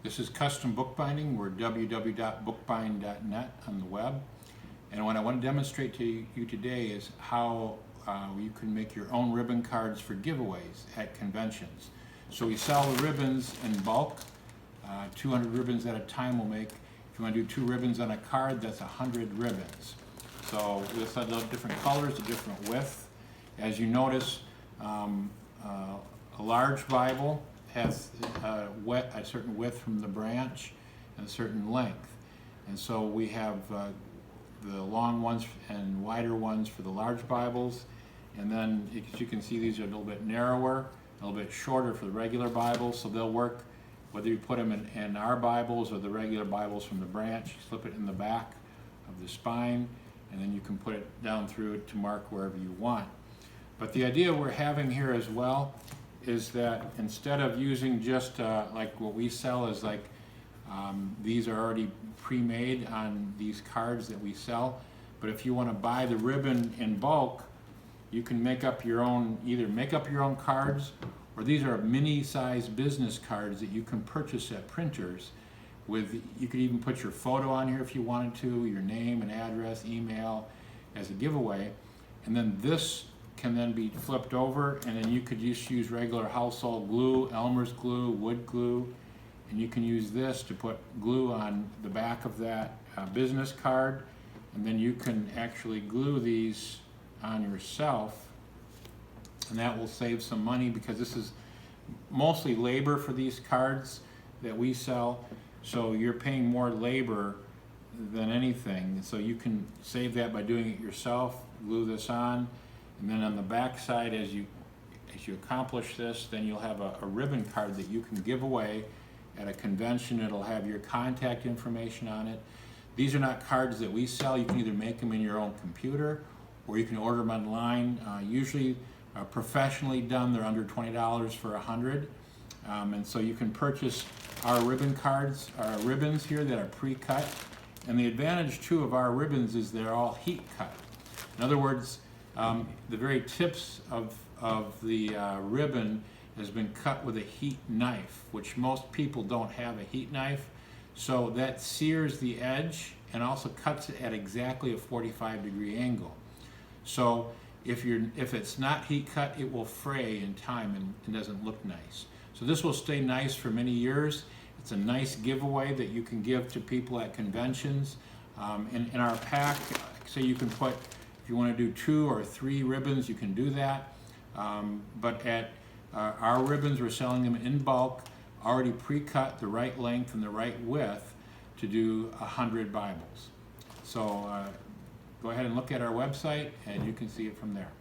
This is custom bookbinding. We're www.bookbind.net on the web. And what I want to demonstrate to you today is how you can make your own ribbon cards for giveaways at conventions. So we sell the ribbons in bulk, 200 ribbons at a time we'll make. If you want to do 2 ribbons on a card, that's 100 ribbons. So this has different colors, a different width. As you notice, a large Bible has a certain width from the branch and a certain length. And so we have the long ones and wider ones for the large Bibles. And then, as you can see, these are a little bit narrower, a little bit shorter for the regular Bibles. So they'll work whether you put them in our Bibles or the regular Bibles from the branch. You slip it in the back of the spine, and then you can put it down through it to mark wherever you want. But the idea we're having here as well is that instead of using just like what we sell is like these are already pre-made on these cards that we sell. But if you want to buy the ribbon in bulk, you can make up your own, either make up your own cards, or these are mini-size business cards that you can purchase at printers. You could even put your photo on here if you wanted to, your name and address, email as a giveaway. And then this can then be flipped over, and then you could just use regular household glue, Elmer's glue, wood glue, and you can use this to put glue on the back of that business card, and then you can actually glue these on yourself, and that will save some money because this is mostly labor for these cards that we sell, so you're paying more labor than anything. So you can save that by doing it yourself, glue this on, and then on the back side, as you accomplish this, then you'll have a ribbon card that you can give away at a convention. It'll have your contact information on it. These are not cards that we sell. You can either make them in your own computer or you can order them online. Usually professionally done, they're under $20 for 100. And so you can purchase our ribbon cards, our ribbons here that are pre-cut. And the advantage too of our ribbons is they're all heat cut. In other words, the very tips of the ribbon has been cut with a heat knife, which most people don't have a heat knife. So that sears the edge and also cuts it at exactly a 45-degree angle. So if it's not heat cut, it will fray in time and doesn't look nice. So this will stay nice for many years. It's a nice giveaway that you can give to people at conventions. In our pack, say you can put, if you want to do 2 or 3 ribbons, you can do that. But at our ribbons, we're selling them in bulk, already pre-cut, the right length and the right width to do 100 Bibles. So go ahead and look at our website and you can see it from there.